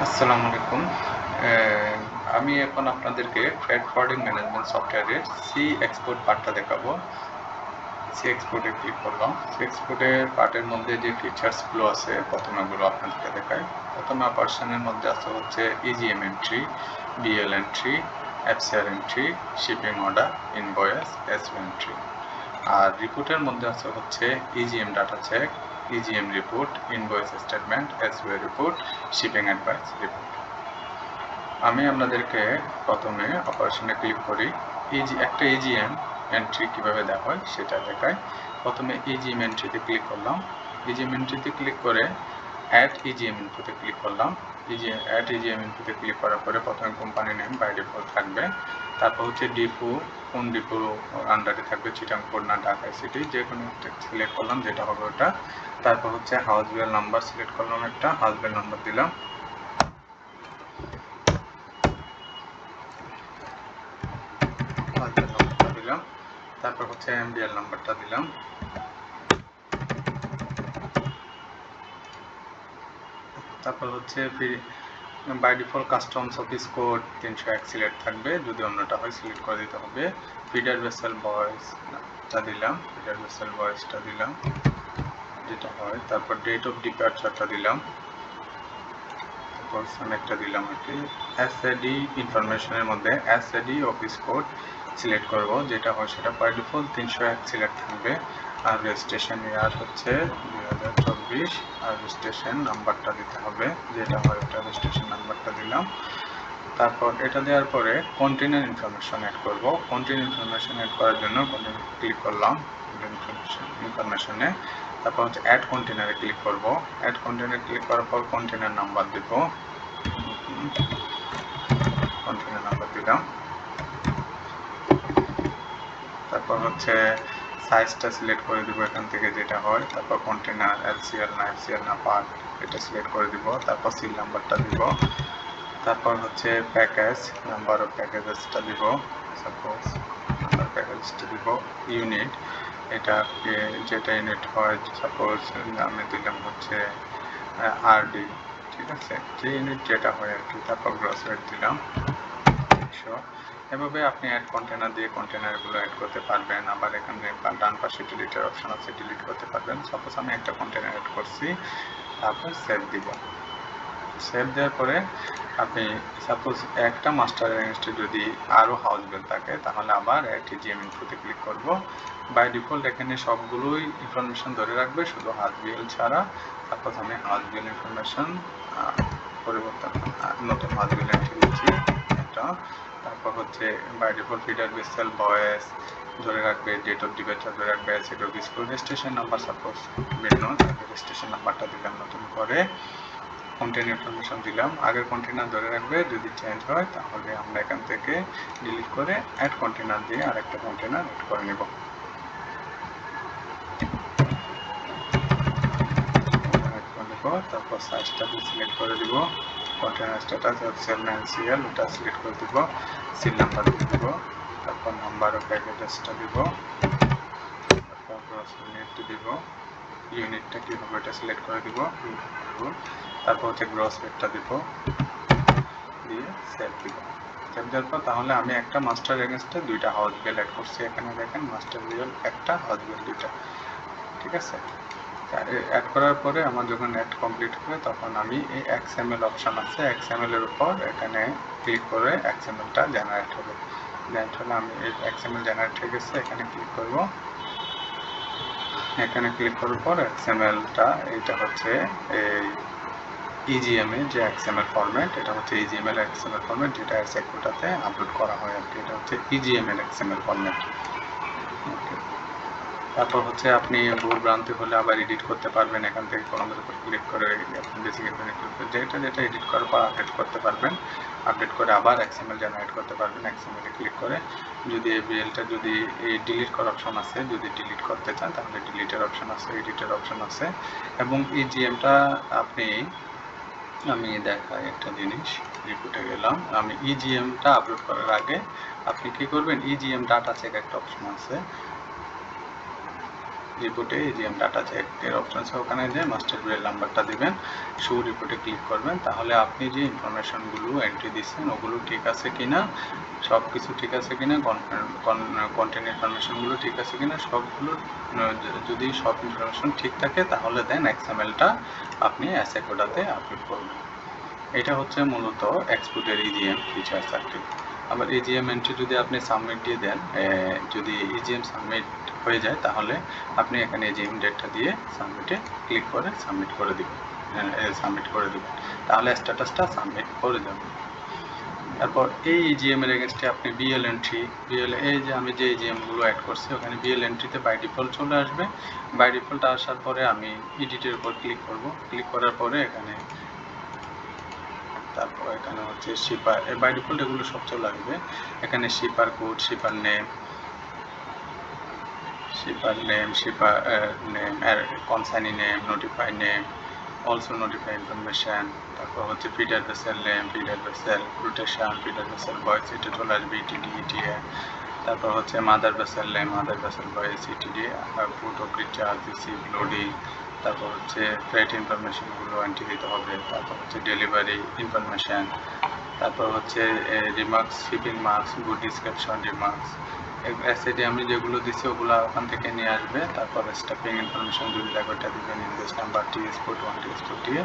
আসসালামু আলাইকুম। আমি এখন আপনাদেরকে ফ্রেড ফরওয়ার্ডিং ম্যানেজমেন্ট সফটওয়্যারের সি এক্সপোর্ট পার্টটা দেখাবো। সি এক্সপোর্টে ক্লিক করলাম। সি এক্সপোর্টের পার্টের মধ্যে যে ফিচার্সগুলো আছে প্রথমে ওগুলো আপনাদেরকে দেখাই। প্রথমে অপারেশনের মধ্যে আছে হচ্ছে EGM entry, BL entry, FCR entry, shipping order, invoice, SO entry. আর রিপোর্টের মধ্যে আছে হচ্ছে EGM data check, EGM report, invoice statement, SO report, shipping advice report. আমি আপনাদেরকে প্রথমে অপারেশনে ক্লিক করি। একটা ইজিএম এন্ট্রি কীভাবে দেওয়া হয় সেটা দেখায়। প্রথমে ইজিএম এন্ট্রিতে ক্লিক করলাম। ইজিএম এন্ট্রিতে ক্লিক করে অ্যাড ইজিএম ইনপুটে ক্লিক করলাম। অ্যাড ইজিএম ইনপুটে ক্লিক করার পরে প্রথমে কোম্পানি নেম বাই ডিফল্ট থাকবে। তারপর হচ্ছে ডিপো, কোন ডিপো আন্ডারে থাকবে, চিটাংপুর না ঢাকা সিটি, যে কোনো একটা সিলেক্ট করলাম যেটা হবে ওটা। তারপর হচ্ছে হাউস বিল নাম্বার সিলেক্ট করলাম, একটা হাউস বিল নাম্বার দিলাম। তারপর হচ্ছে এমবিএল নাম্বারটা দিলাম। তারপর হচ্ছে by default customs office code 301 select থাকবে, যদি অন্যটা হয় সিলেক্ট করে দিতে হবে। ফিডার ভেসেল ভয়েসটা দিলাম, ফিডার ভেসেল ভয়েসটা দিলাম যেটা হয়। তারপর ডেট অফ ডিপারচারটা দিলাম, তারপর একটা দিলাম আর কি। এসএডি ইনফরমেশনের মধ্যে এসএডি অফিস কোড সিলেক্ট করব, যেটা হয় সেটা বাই ডিফল্ট 301 সিলেক্ট থাকবে। আর রেজিস্ট্রেশন ইয়ার হচ্ছে 2024, আর রেজিস্ট্রেশন নাম্বারটা দিতে হবে, যেটা হয় ওটা রেজিস্ট্রেশন নাম্বারটা দিলাম। তারপর এটা দেওয়ার পরে কন্টেনার ইনফরমেশন অ্যাড করব। কন্টেনার ইনফরমেশন অ্যাড করার জন্য কন্টেনার ক্লিক করলাম, ইনফরমেশনে। তারপর হচ্ছে অ্যাড কন্টেনারে ক্লিক করব। অ্যাড কন্টেনারে ক্লিক করার পর কন্টেনার নাম্বার দেব, কন্টেনার নাম্বার দিলাম। তারপর হচ্ছে সাইজটা সিলেক্ট করে দিব এখান থেকে যেটা হয়। তারপর কন্টেনার এলসিএল না পার্ট এটা সিলেক্ট করে দিব। তারপর সিল নাম্বারটা দিব। তারপর হচ্ছে প্যাকেজ, নাম্বার অফ প্যাকেজেসটা দিব, সাপোজ নাম্বার প্যাকেজটা দিব। ইউনিট, এটাকে যেটা ইউনিট হয় সাপোজ আমি দিলাম হচ্ছে আরডি, ঠিক আছে, যে ইউনিট যেটা হয় আর কি। তারপর গ্রস ওয়েট দিলাম 100। এভাবে আপনি অ্যাড কন্টেনার দিয়ে কন্টেনারগুলো অ্যাড করতে পারবেন। আবার এখানে ডান পাশে ডিলিটের অপশন আছে, ডিলিট করতে পারবেন। সাপোজ আমি একটা কন্টেনার অ্যাড করছি, তারপর সেভ দিব। সেভ দেওয়ার পরে আপনি সাপোজ একটা মাস্টার এগেনস্টে যদি আরও হাউস বিল থাকে তাহলে আবার অ্যাড ইজিএম ইনফোতে ক্লিক করব। বাই ডিফল্ট এখানে সবগুলোই ইনফরমেশন ধরে রাখবে, শুধু হাউস বিল ছাড়া। সাপোজ আমি হাউস বিল ইনফরমেশন পরিবর্তন নতুন হাউস বিল এন্ট্রি দিচ্ছি এটা। তারপর হচ্ছে by default feeder vessel voyage ধরে রাখবে, ডেট অফ ডিপারচার ধরে রাখবে, set of school, registration number suppose ভিন্ন, রেজিস্ট্রেশন নাম্বারটা দিলাম নতুন করে। কন্টেন্ট ইনফরমেশন দিলাম, আগের কন্টেনার ধরে রাখবে, যদি চেঞ্জ হয় তাহলে আমরা এখান থেকে ডিলিট করে অ্যাড কন্টেনার দিয়ে আরেকটা কন্টেনার অ্যাড করে নেব। তারপর সাইজটা সিলেক্ট করে দিব, কন্টেনার স্ট্যাটাস এলসিএল ওটা সিলেক্ট করে দিব, সিল নাম্বার দিয়ে দিব। তারপর নাম্বার অফ প্যাকেজেসটা দিব, তারপর গ্রস ইউনিট দিব, ইউনিটটা কি হবে এটা সিলেক্ট করে দিব। তারপর হচ্ছে গ্রস ওয়েটটা দিব, দিয়ে সেভ দিব। সেভ দেওয়ার পর তাহলে আমি একটা মাস্টার এগেনস্টে দুইটা হাউস বিল অ্যাড করছি। এখানে দেখেন মাস্টার বিল একটা, হাউস বিল দুইটা, ঠিক আছে। অ্যাড করার পরে আমার যখন অ্যাড কমপ্লিট হবে তখন আমি এই এক্সএমএল অপশান আছে, এক্সএমএল এর উপর এখানে ক্লিক করে এক্সএমএলটা জেনারেট হবে। জেনারেট হলে আমি এই এক্সএমএল জেনারেট হয়ে গেছে, এখানে ক্লিক করব। এখানে ক্লিক করার পর এক্সএমএলটা এইটা হচ্ছে এই ইজিএম এর যে এক্সএমএল ফরম্যাট, এটা হচ্ছে ইজিএম এর এক্সএমএল ফরম্যাট যেটা এসএকুটাতে আপলোড করা হয় আর কি। এটা হচ্ছে ইজিএম এর এক্সএমএল ফরম্যাট। ওকে, তারপর হচ্ছে আপনি ভুল ভ্রান্তি হলে আবার এডিট করতে পারবেন। এখান থেকে কলমের উপর ক্লিক করে বেসিক যেটা এডিট করার পর আপডেট করতে পারবেন। আপডেট করে আবার এক্সএমএল জেনারেট করতে পারবেন। এক্সএমএল এ ক্লিক করে যদি এই বিএলটা যদি এই ডিলিট করার অপশন আছে, যদি ডিলিট করতে চান তাহলে ডিলিটের অপশন আছে, এডিটের অপশন আছে। এবং ইজিএমটা আপনি আমি দেখাই একটা জিনিস, রিপোর্টে গেলাম, আমি ইজিএমটা আপলোড করার আগে আপনি কি করবেন, ইজিএম ডাটা চেক একটা অপশন আছে, রিপোর্টে এজিএম ডাটা চেকের অপশন আছে, ওখানে যে মাস্টার বিএল নাম্বারটা দিবেন, শো রিপোর্টে ক্লিক করবেন। তাহলে আপনি যে ইনফরমেশনগুলো এন্ট্রি দিচ্ছেন ওগুলো ঠিক আছে কিনা, সব কিছু ঠিক আছে কিনা, কন্টেন্ট ইনফরমেশনগুলো ঠিক আছে কিনা, সবগুলো যদি সব ইনফরমেশন ঠিক থাকে তাহলে দেন এক্সএমএলটা আপনি অ্যাসেকোডাতে আপলোড করবেন। এটা হচ্ছে মূলত এক্সপোর্টের ইজিএম ফিচার্স আর কি। আবার ইজিএম এন্ট্রি যদি আপনি সাবমিট দিয়ে দেন, যদি ইজিএম সাবমিট হয়ে যায় তাহলে আপনি এখানে ইজিএম ডেটটা দিয়ে সাবমিটে ক্লিক করে সাবমিট করে দিবেন, তাহলে স্ট্যাটাসটা সাবমিট করে যাবে। তারপর এই ইজিএম এর এগেনস্টে আপনি বিএল এন্ট্রি, এই যে আমি যে ইজিএমগুলো অ্যাড করছি ওখানে বিএল এন্ট্রিতে বাই ডিফল্ট চলে আসবে। বাই ডিফল্ট আসার পরে আমি এডিটের উপর ক্লিক করব, ক্লিক করার পরে তারপর এখানে হচ্ছে শিপার, বাই ডিফল্ট এগুলো সব চলে আসবে। এখানে shipper code, shipper name, consignee name, notify name, also notify information, তারপর হচ্ছে feeder vessel name, feeder vessel rotation, feeder vessel voyage, এটা চলে আসবে ইটিডি ইটিএ। তারপর হচ্ছে mother vessel name, mother vessel voyage, ETD, port of discharge, receive, loading, তারপর হচ্ছে freight ইনফরমেশনগুলো এন্ট্রি দিতে হবে। তারপর হচ্ছে ডেলিভারি ইনফরমেশন, তারপর হচ্ছে remarks, shipping marks, good description, remarks, অ্যাসিডে আমি যেগুলো দিচ্ছি ওগুলো ওখান থেকে নিয়ে আসবে। তারপর স্টাফিং ইনফরমেশন যদি লাগে ওটা দিবেন, ইনভয়েস নাম্বার, টিএস4 1 টিএস4 দিয়ে,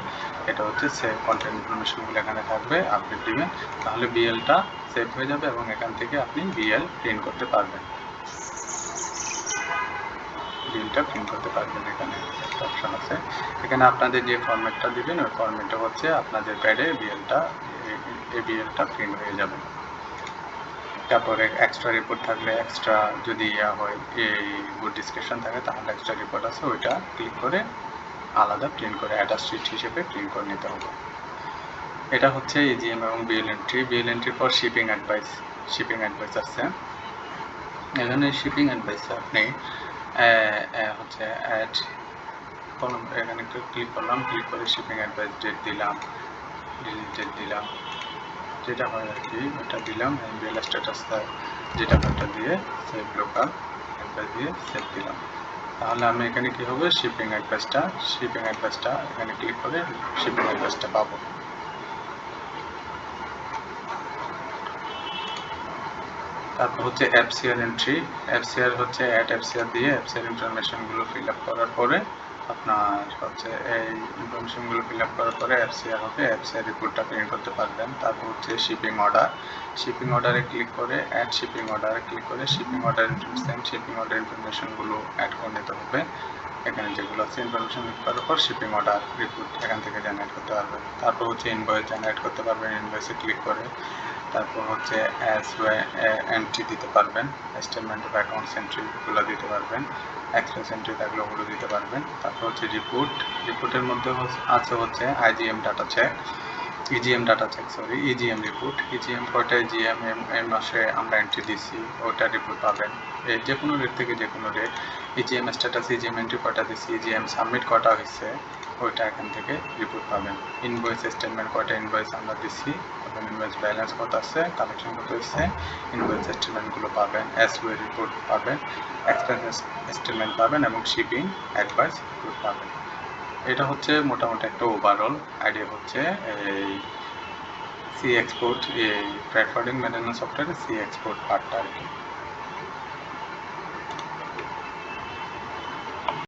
এটা হচ্ছে সেভ কন্টেন্ট ইনফরমেশনগুলো এখানে থাকবে, আপডেট দিবেন, তাহলে বিএলটা সেভ হয়ে যাবে এবং এখান থেকে আপনি বিএল প্রিন্ট করতে পারবেন। বিলটা প্রিন্ট করতে পারবেন। এখানে একটা অপশন আছে, এখানে আপনাদের যে ফরম্যাটটা দিবেন ওই ফরম্যাটে হচ্ছে আপনাদের প্যাডে বিএলটা প্রিন্ট হয়ে যাবে। তারপরে এক্সট্রা রিপোর্ট থাকলে, এক্সট্রা যদি হয় এই গুড ডিসক্রিপশন থাকে তাহলে এক্সট্রা রিপোর্ট আছে ওইটা ক্লিক করে আলাদা প্রিন্ট করে অ্যাটাচ শিট হিসেবে প্রিন্ট করে নিতে হবে। এটা হচ্ছে ইজিএম এবং বিএল এন্ট্রি। বিএল এন্ট্রির পর শিপিং অ্যাডভাইস আছে। এখানে শিপিং অ্যাডভাইস আপনি হচ্ছে অ্যাড কলম, এখানে ক্লিক করলাম, ক্লিক করে শিপিং অ্যাডভাইস ডেট দিলাম, ডেট দিলাম, যেটা হয় আর কি এটা দিলাম, বিএল স্ট্যাটাসটা যেটা ওটা দিয়ে সেভ লোকাল অ্যাডভাইস দিয়ে সেভ দিলাম। তাহলে আমি এখানে কি হবে শিপিং অ্যাডভাইসটা এখানে ক্লিক করে শিপিং অ্যাডভাইসটা পাবো। তারপর হচ্ছে এফসিআর এন্ট্রি। এফসিআর হচ্ছে অ্যাড এফসিআর দিয়ে এফসিআর ইনফরমেশনগুলো ফিল আপ করার পরে আপনার হচ্ছে এই ইনফরমেশনগুলো ফিল আপ করার পরে এফসিআর হবে, এফসিআর রিপোর্টটা প্রিন্ট করতে পারবেন। তারপর হচ্ছে শিপিং অর্ডারে ক্লিক করে অ্যাড শিপিং অর্ডারে ক্লিক করে শিপিং অর্ডার ইনফরমেশনগুলো অ্যাড করে নিতে হবে। এখানে যেগুলো আছে ইনফরমেশন করার পর শিপিং অর্ডার রিপোর্ট এখান থেকে জেনারেট করতে পারবেন। তারপর হচ্ছে ইনভয়েস জেনারেট করতে পারবেন, ইনভয়েসে ক্লিক করে। তারপর হচ্ছে এন্ট্রি দিতে পারবেন, স্টেটমেন্ট অফ অ্যাকাউন্টস এন্ট্রিগুলো দিতে পারবেন, এক্সপ্রেস এন্ট্রি থাকলে ওগুলো দিতে পারবেন। তারপর হচ্ছে রিপোর্টের মধ্যে আছে হচ্ছে ইজিএম ডাটা চেক রিপোর্ট, কয়টা ইজিএম এই মাসে আমরা এন্ট্রি দিচ্ছি ওটা রিপোর্ট পাবেন। যে কোনো রেট থেকে যে কোনো rate, EGM status, EGM entry কয়টা দিচ্ছি, ইজিএম সাবমিট কয়টা হয়েছে ওইটা এখান থেকে রিপোর্ট পাবেন। ইনভয়েস স্টেটমেন্ট, কয়টা ইনভয়েস আমরা দিচ্ছি, ইনভয়েস ব্যালেন্স কত আছে, কালেকশন কত হচ্ছে, ইনভয়েস স্টেটমেন্টগুলো পাবেন, এসওএ রিপোর্ট পাবেন, এক্সপেন্স স্টেটমেন্ট পাবেন এবং শিপিং অ্যাডভাইস রিপোর্ট পাবেন। এটা হচ্ছে মোটামুটি একটা ওভারঅল আইডিয়া হচ্ছে এই সি এক্সপোর্ট, এই ফ্রেট ফরওয়ার্ডিং ম্যানেজমেন্ট সফটওয়্যারের সি এক্সপোর্ট পার্টটা আর কি।